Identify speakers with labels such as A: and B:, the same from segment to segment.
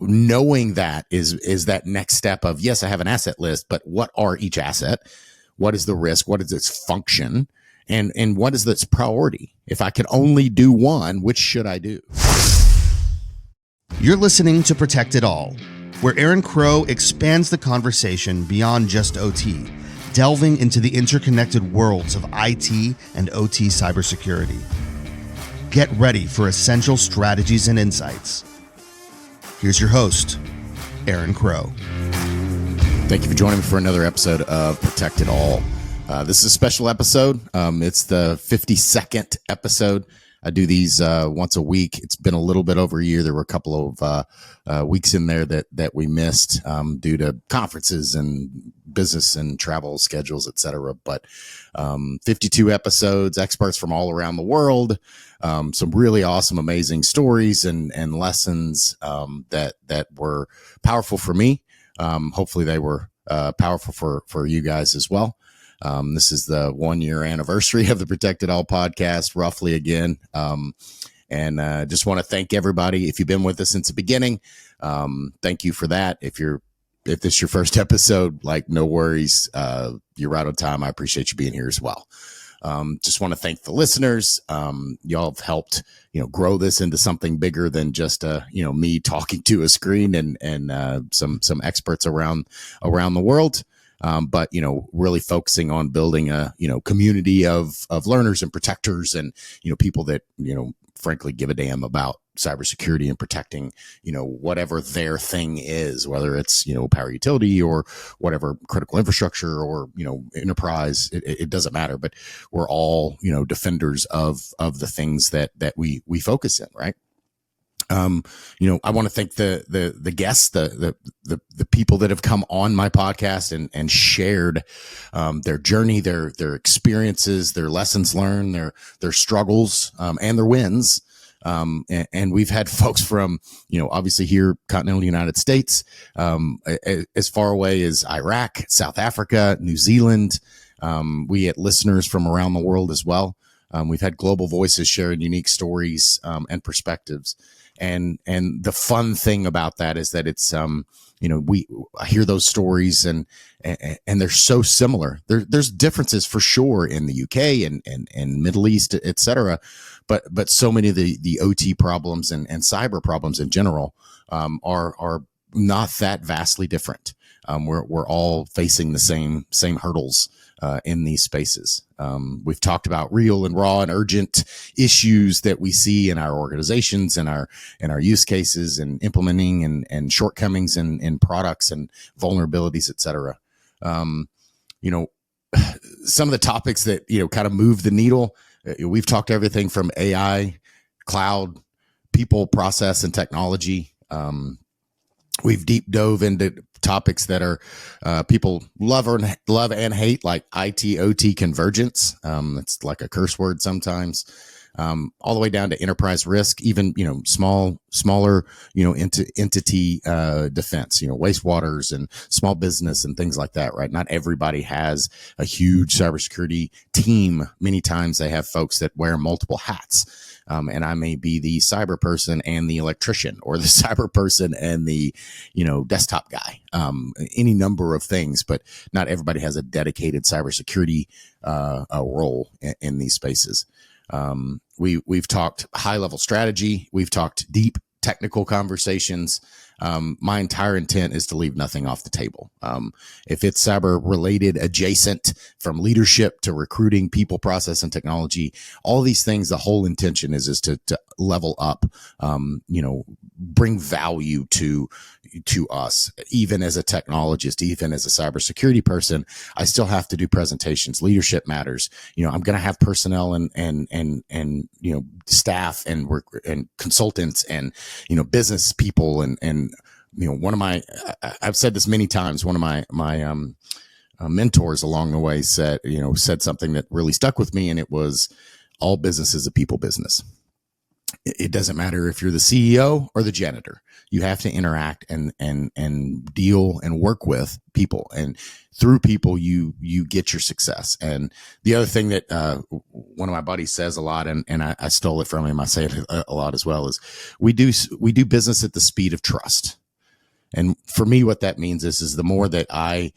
A: knowing that is that next step of, yes, I have an asset list, but what are each asset? What is the risk? What is its function? And what is its priority? If I can only do one, which should I do?
B: You're listening to Protect It All, where Aaron Crow expands the conversation beyond just OT, delving into the interconnected worlds of IT and OT cybersecurity. Get ready for essential strategies and insights. Here's your host, Aaron Crow.
A: Thank you for joining me for another episode of Protect It All. This is a special episode. It's the 52nd episode. I do these once a week. It's been a little bit over a year. There were a couple of weeks in there that we missed due to conferences and business and travel schedules, etc. But 52 episodes, experts from all around the world, some really awesome, amazing stories and lessons that were powerful for me. Hopefully they were powerful for you guys as well. This is the 1 year anniversary of the Protect It All podcast, roughly again. And just want to thank everybody. If you've been with us since the beginning, thank you for that. If this is your first episode, no worries. You're right on time. I appreciate you being here as well. Just want to thank the listeners. Y'all have helped, grow this into something bigger than just, me talking to a screen and some experts around the world. But really focusing on building a, community of learners and protectors and, people that, frankly give a damn about cybersecurity and protecting, whatever their thing is, whether it's, power utility or whatever critical infrastructure or, enterprise, it doesn't matter, but we're all, defenders of the things that we focus in, right? I want to thank the guests, the people that have come on my podcast and shared, their journey, their experiences, their lessons learned, their struggles, and their wins. And we've had folks from, obviously here, continental United States, as far away as Iraq, South Africa, New Zealand. We had listeners from around the world as well. We've had global voices sharing unique stories, and perspectives. And the fun thing about that is that it's, I hear those stories and they're so similar. There's differences for sure in the UK and Middle East, et cetera. But so many of the OT problems and cyber problems in general, are not that vastly different. We're all facing the same hurdles, in these spaces. We've talked about real and raw and urgent issues that we see in our organizations and our use cases and implementing and shortcomings in products and vulnerabilities, et cetera. Some of the topics that, kind of move the needle, we've talked everything from AI, cloud, people, process, and technology. We've deep dove into topics that are people love and hate, like IT, OT convergence. It's like a curse word sometimes. All the way down to enterprise risk, even smaller entity defense, wastewaters and small business and things like that. Right? Not everybody has a huge cybersecurity team. Many times they have folks that wear multiple hats. And I may be the cyber person and the electrician, or the cyber person and the, desktop guy, any number of things, but not everybody has a dedicated cybersecurity role in these spaces. We've talked high level strategy. We've talked deep technical conversations. My entire intent is to leave nothing off the table. If it's cyber related, adjacent, from leadership to recruiting, people, process, and technology, all these things, the whole intention is to level up, bring value to us. Even as a technologist, even as a cybersecurity person, I still have to do presentations. Leadership matters. I'm going to have personnel and staff and work and consultants and, business people and one of my, I've said this many times, one of my mentors along the way said something that really stuck with me. And it was, all business is a people business. It doesn't matter if you're the CEO or the janitor. You have to interact and deal and work with people, and through people you get your success. And the other thing that one of my buddies says a lot, and I stole it from him, I say it a lot as well, is we do business at the speed of trust. And for me, what that means is the more that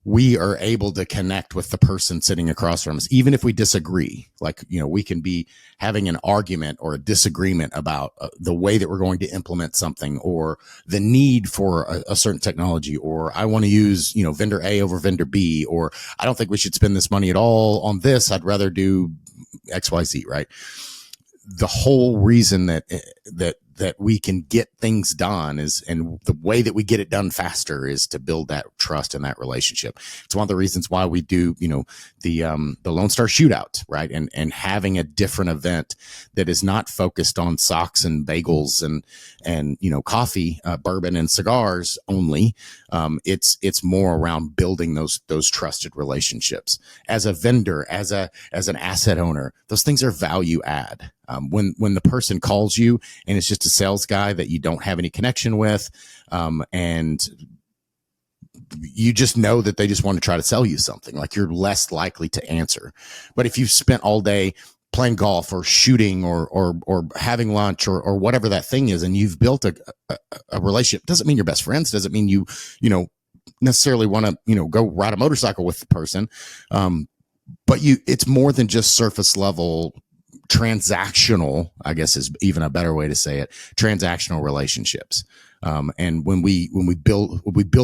A: we are able to connect with the person sitting across from us, even if we disagree. Like, we can be having an argument or a disagreement about the way that we're going to implement something, or the need for a certain technology, or I want to use, vendor A over vendor B, or I don't think we should spend this money at all on this. I'd rather do XYZ, right? The whole reason that we can get things done and the way that we get it done faster is to build that trust and that relationship. It's one of the reasons why we do, the Lone Star Shootout, right? And having a different event that is not focused on socks and bagels and coffee, bourbon and cigars only. It's more around building those trusted relationships as a vendor, as an asset owner. Those things are value add. When the person calls you and it's just a sales guy that you don't have any connection with, and you just know that they just want to try to sell you something, like, you're less likely to answer. But if you've spent all day playing golf or shooting or having lunch or whatever that thing is, and you've built a relationship, doesn't mean you're best friends, doesn't mean you necessarily want to go ride a motorcycle with the person, but it's more than just surface level transactional, I guess is even a better way to say it, transactional relationships. And when we build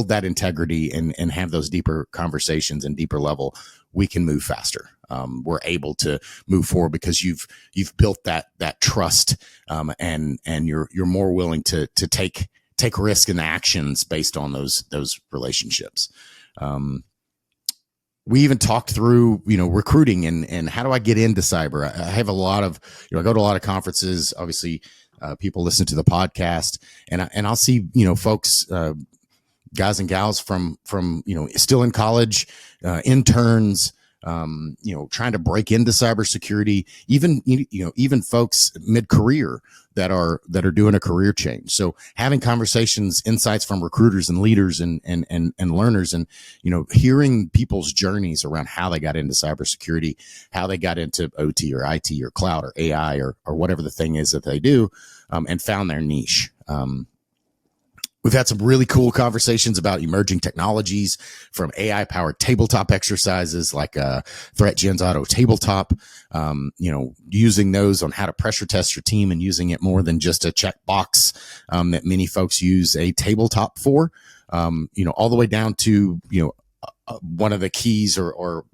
A: that integrity and have those deeper conversations and deeper level, we can move faster. We're able to move forward because you've built that trust, and you're more willing to take risk and actions based on those relationships. We even talked through, recruiting and how do I get into cyber? I have a lot of, I go to a lot of conferences, obviously, people listen to the podcast, and I'll see, folks, guys and gals from, still in college, interns, trying to break into cybersecurity, even folks mid-career that are doing a career change. So having conversations, insights from recruiters and leaders and learners, and, hearing people's journeys around how they got into cybersecurity, how they got into OT or IT or cloud or AI or whatever the thing is that they do, and found their niche. We've had some really cool conversations about emerging technologies, from AI-powered tabletop exercises like ThreatGen's Auto Tabletop, using those on how to pressure test your team and using it more than just a checkbox that many folks use a tabletop for, all the way down to, one of the keys or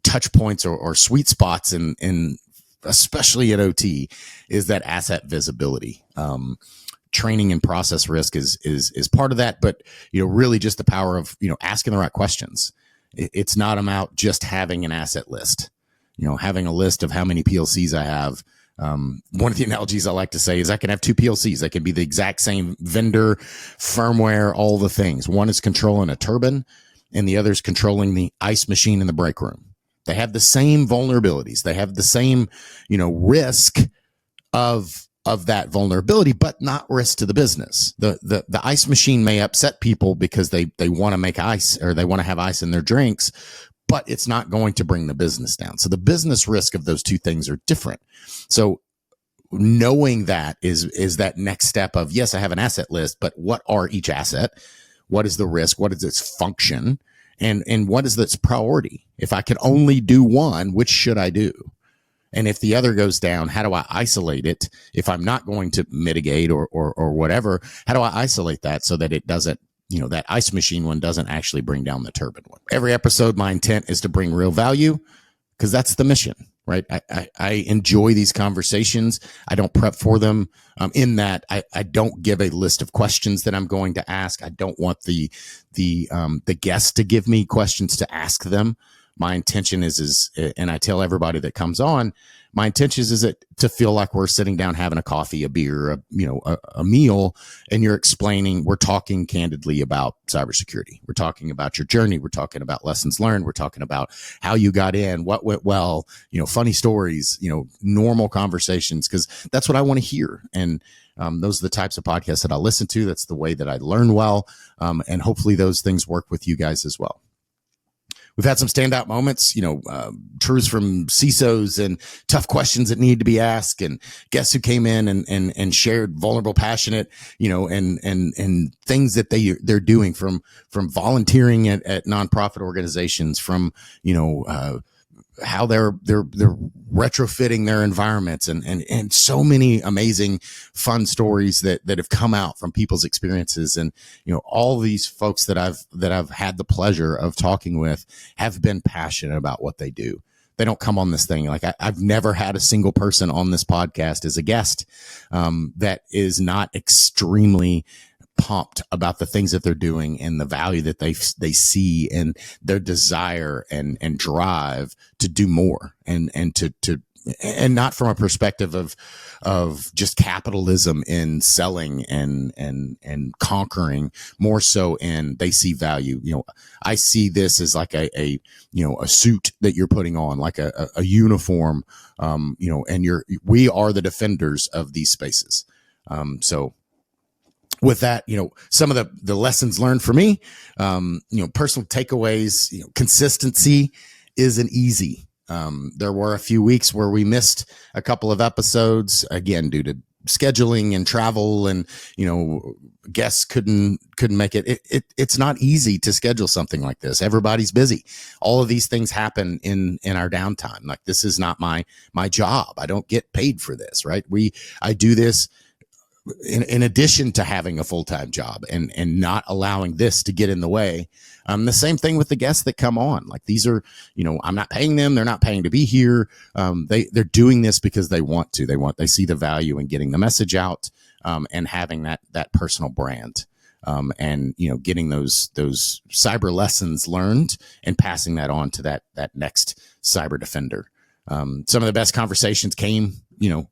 A: touch points or sweet spots in especially at OT is that asset visibility. Training and process risk is part of that, but really just the power of asking the right questions. It's not about just having an asset list, having a list of how many PLCs I have. One of the analogies I like to say is I can have two PLCs. They can be the exact same vendor, firmware, all the things. One is controlling a turbine, and the other is controlling the ice machine in the break room. They have the same vulnerabilities. They have the same risk of that vulnerability, but not risk to the business. The ice machine may upset people because they want to make ice, or they want to have ice in their drinks, but it's not going to bring the business down. So the business risk of those two things are different. So knowing that is that next step of, yes, I have an asset list, but what are each asset? What is the risk? What is its function? And what is its priority? If I can only do one, which should I do? And if the other goes down, how do I isolate it? If I'm not going to mitigate or whatever, how do I isolate that so that it doesn't, that ice machine one doesn't actually bring down the turbine one? Every episode, my intent is to bring real value, because that's the mission, right? I enjoy these conversations. I don't prep for them, in that I don't give a list of questions that I'm going to ask. I don't want the guests to give me questions to ask them. My intention is, and I tell everybody that comes on, my intention is to feel like we're sitting down having a coffee, a beer, a meal, and you're explaining, we're talking candidly about cybersecurity. We're talking about your journey. We're talking about lessons learned. We're talking about how you got in, what went well, funny stories, normal conversations, because that's what I want to hear. And those are the types of podcasts that I listen to. That's the way that I learn well. And hopefully those things work with you guys as well. We've had some standout moments, truths from CISOs and tough questions that need to be asked, and guests who came in and shared vulnerable, passionate, and things that they're doing from volunteering at nonprofit organizations, from, how they're retrofitting their environments, and so many amazing fun stories that have come out from people's experiences. And all these folks that I've had the pleasure of talking with have been passionate about what they do. They don't come on this thing. Like I've never had a single person on this podcast as a guest that is not extremely pumped about the things that they're doing and the value that they see, and their desire and drive to do more, and not from a perspective of just capitalism in selling and conquering, more so in they see value. I see this as like a suit that you're putting on, like a uniform, and we are the defenders of these spaces. So with that, some of the lessons learned for me, personal takeaways, consistency isn't easy. There were a few weeks where we missed a couple of episodes, again, due to scheduling and travel, and, guests couldn't make it. It's not easy to schedule something like this. Everybody's busy. All of these things happen in our downtime. Like, this is not my job. I don't get paid for this, right? I do this in addition to having a full-time job, and not allowing this to get in the way. The same thing with the guests that come on. Like, these are, I'm not paying them. They're not paying to be here. They're doing this because they want to. They see the value in getting the message out, and having that personal brand, and getting those cyber lessons learned and passing that on to that next cyber defender. Some of the best conversations came,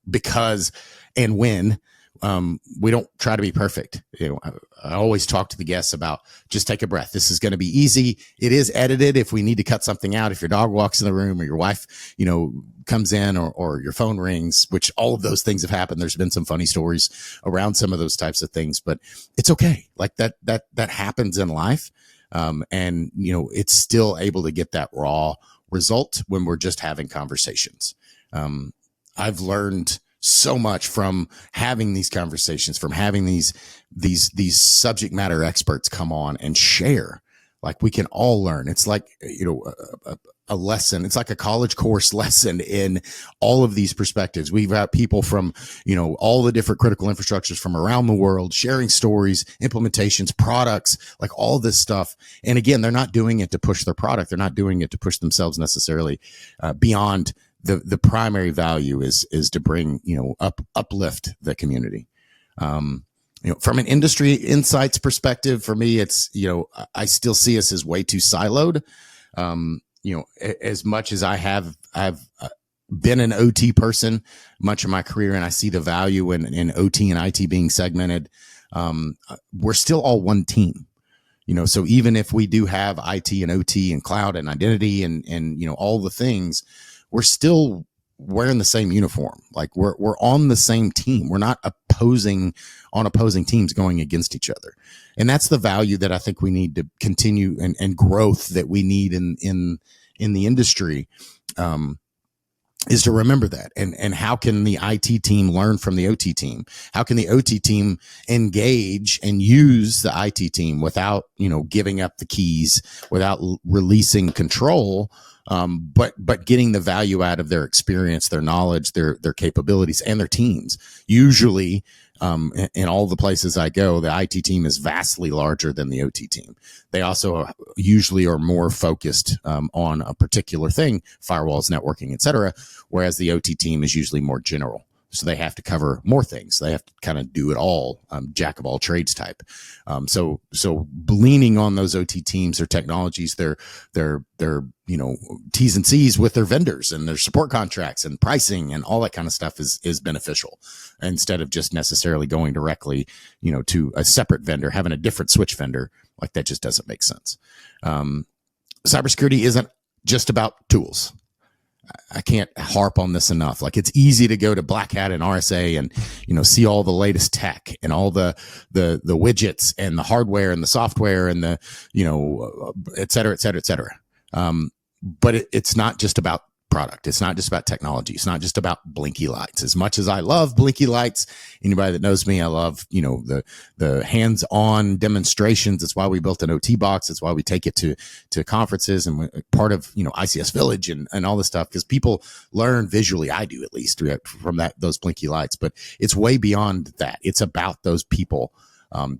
A: because and when we don't try to be perfect. I always talk to the guests about, just take a breath. This is going to be easy. It is edited if we need to cut something out. If your dog walks in the room, or your wife, comes in, or your phone rings, which all of those things have happened. There's been some funny stories around some of those types of things, but it's okay. Like that happens in life. And it's still able to get that raw result when we're just having conversations. I've learned so much from having these conversations, from having these subject matter experts come on and share. Like, we can all learn. It's like, a lesson. It's like a college course lesson in all of these perspectives. We've got people from, all the different critical infrastructures from around the world, sharing stories, implementations, products, like all this stuff. And again, they're not doing it to push their product. They're not doing it to push themselves necessarily beyond the primary value is to bring, uplift the community. From an industry insights perspective, for me, it's, I still see us as way too siloed. As much as I've been an OT person much of my career, and I see the value in OT and IT being segmented, we're still all one team. So even if we do have IT and OT and cloud and identity and all the things, we're still wearing the same uniform. Like, we're on the same team. We're not opposing teams going against each other. And that's the value that I think we need to continue, and growth that we need in the industry, is to remember that. And how can the IT team learn from the OT team? How can the OT team engage and use the IT team without, giving up the keys, without releasing control, but getting the value out of their experience, their knowledge, their capabilities, and their teams. Usually, in all the places I go, the IT team is vastly larger than the OT team. They also usually are more focused on a particular thing, firewalls, networking, et cetera, whereas the OT team is usually more general. So they have to cover more things. They have to kind of do it all, jack of all trades type. So leaning on those OT teams, their technologies, their T's and C's with their vendors and their support contracts and pricing and all that kind of stuff is beneficial, instead of just necessarily going directly, to a separate vendor, having a different switch vendor. Like, that just doesn't make sense. Cybersecurity isn't just about tools. I can't harp on this enough. Like, it's easy to go to Black Hat and RSA and, see all the latest tech and all the widgets and the hardware and the software and the, et cetera, et cetera, et cetera. But it's not just about product. It's not just about technology. It's not just about blinky lights. As much as I love blinky lights, anybody that knows me, I love, the hands-on demonstrations. It's why we built an OT box. It's why we take it to conferences and part of, ICS Village and all this stuff, because people learn visually. I do, at least, from those blinky lights, but it's way beyond that. It's about those people,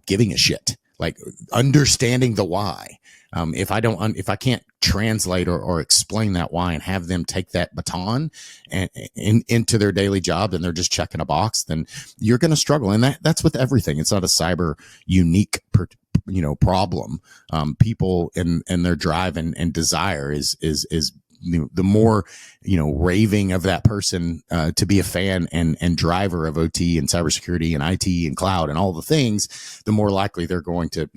A: giving a shit, like understanding the why. If I can't translate or explain that why and have them take that baton and into their daily job, and they're just checking a box, then you're going to struggle. And that's with everything. It's not a cyber unique problem. People and their drive and desire is the more raving of that person to be a fan and driver of OT and cybersecurity and IT and cloud and all the things, the more likely they're going to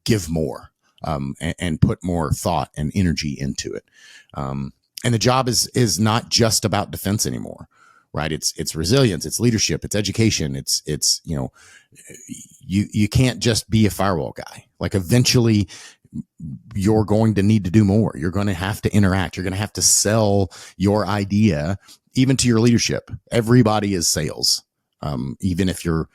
A: give more. And put more thought and energy into it. And the job is not just about defense anymore, right? It's resilience, it's leadership, it's education. It's you can't just be a firewall guy. Like, eventually you're going to need to do more. You're going to have to interact. You're going to have to sell your idea, even to your leadership. Everybody is sales. Even if you're,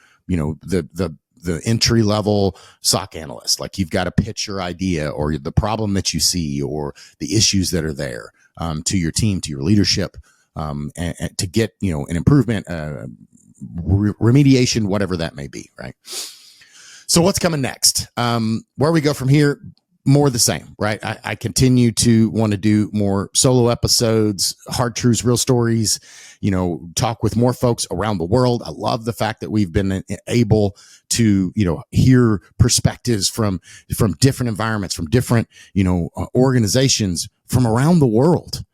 A: the entry level SOC analyst, like, you've got to pitch your idea or the problem that you see or the issues that are there, to your team, to your leadership, and to get, an improvement, remediation, whatever that may be. Right. So what's coming next? Where we go from here, more the same, right? I continue to want to do more solo episodes, hard truths, real stories, talk with more folks around the world. I love the fact that we've been able to, hear perspectives from different environments, from different, organizations from around the world.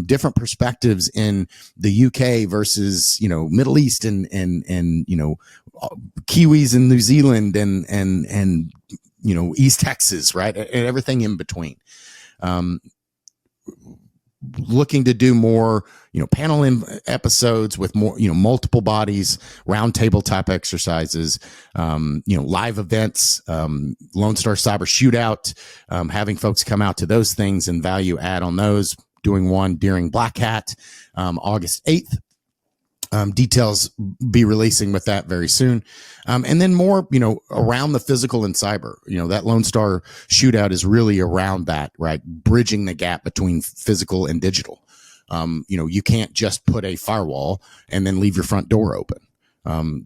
A: Different perspectives in the UK versus, Middle East and Kiwis in New Zealand and East Texas, right? And everything in between. Looking to do more, panel episodes with more, multiple bodies, round table type exercises, live events, Lone Star Cyber Shootout, having folks come out to those things and value add on those, doing one during Black Hat, August 8th. Details be releasing with that very soon. And then more, around the physical and cyber, that Lone Star Shootout is really around that, right? Bridging the gap between physical and digital. You can't just put a firewall and then leave your front door open.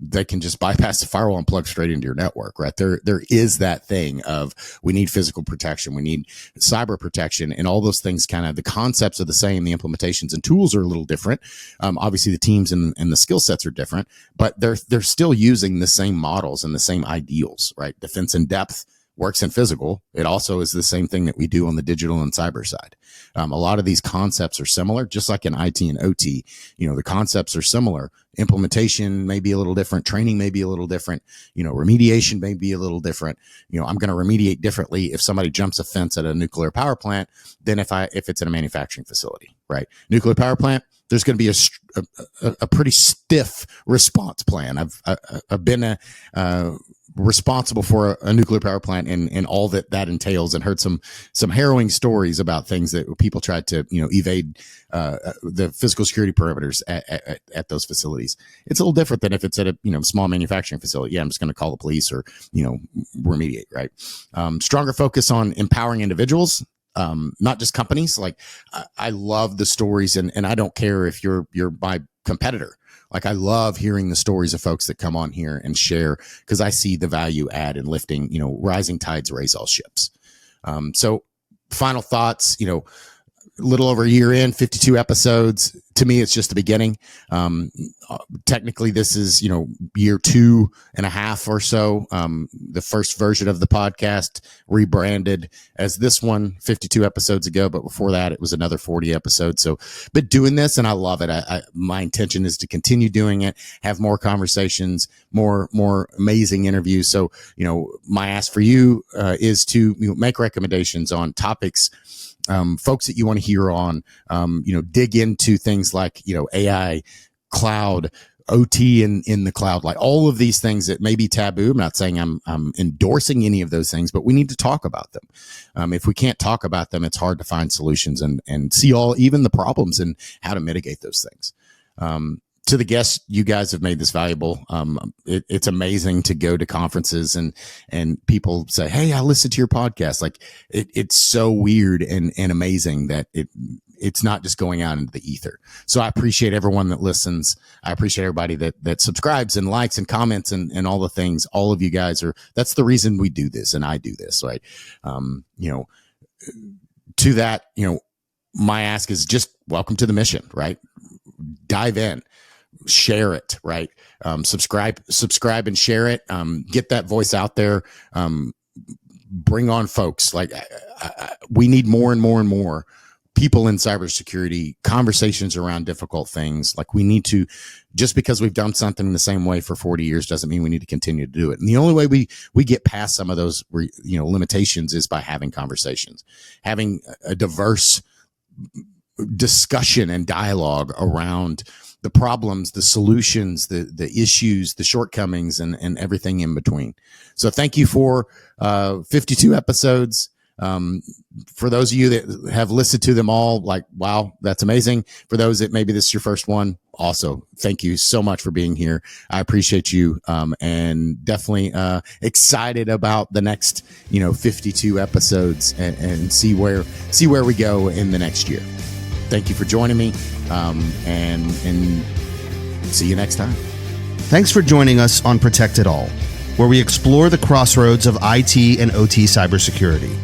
A: They can just bypass the firewall and plug straight into your network, right? There is that thing of, we need physical protection, we need cyber protection, and all those things, kind of the concepts are the same. The implementations and tools are a little different. Obviously the teams and the skill sets are different, but they're still using the same models and the same ideals, right? Defense in depth works in physical. It also is the same thing that we do on the digital and cyber side. A lot of these concepts are similar, just like in IT and OT. The concepts are similar. Implementation may be a little different. Training may be a little different. Remediation may be a little different. I'm going to remediate differently if somebody jumps a fence at a nuclear power plant than if it's in a manufacturing facility, right? Nuclear power plant, there's going to be a pretty stiff response plan. I've been responsible for a nuclear power plant and all that entails, and heard some harrowing stories about things that people tried to evade the physical security perimeters at those facilities. It's a little different than if it's at a small manufacturing facility. Yeah, I'm just going to call the police or remediate, right? Stronger focus on empowering individuals, not just companies. Like, I love the stories, and I don't care if you're my competitor. Like, I love hearing the stories of folks that come on here and share, because I see the value add in lifting, rising tides raise all ships. So final thoughts, little over a year in, 52 episodes. To me, it's just the beginning. Technically, this is, year 2.5 or so. The first version of the podcast rebranded as this one 52 episodes ago, but before that, it was another 40 episodes. So, but doing this, and I love it. My intention is to continue doing it, have more conversations, more amazing interviews. So, my ask for you is to make recommendations on topics, folks that you want to hear on, dig into things like, AI, cloud, OT in the cloud, like all of these things that may be taboo. I'm not saying I'm endorsing any of those things, but we need to talk about them. If we can't talk about them, it's hard to find solutions and see even the problems and how to mitigate those things. To the guests, you guys have made this valuable. It's amazing to go to conferences and people say, "Hey, I listened to your podcast." Like it's so weird and amazing that it's not just going out into the ether. So I appreciate everyone that listens. I appreciate everybody that subscribes and likes and comments and all the things. All of you guys that's the reason we do this and I do this, right? To that, my ask is just welcome to the mission, right? Dive in, share it, right? Subscribe and share it. Get that voice out there. Bring on folks. Like we need more and more and more people in cybersecurity, conversations around difficult things. Like we need to, just because we've done something the same way for 40 years doesn't mean we need to continue to do it. And the only way we get past some of those, limitations is by having conversations, having a diverse discussion and dialogue around the problems, the solutions, the issues, the shortcomings, and everything in between. So thank you for 52 episodes. For those of you that have listened to them all, like, wow, that's amazing. For those that maybe this is your first one, also, thank you so much for being here. I appreciate you, and definitely excited about the next, 52 episodes and see where we go in the next year. Thank you for joining me, and see you next time.
B: Thanks for joining us on Protect It All, where we explore the crossroads of IT and OT cybersecurity.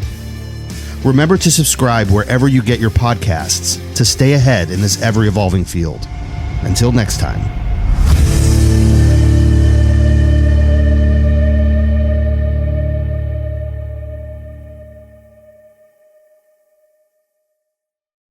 B: Remember to subscribe wherever you get your podcasts to stay ahead in this ever-evolving field. Until next time.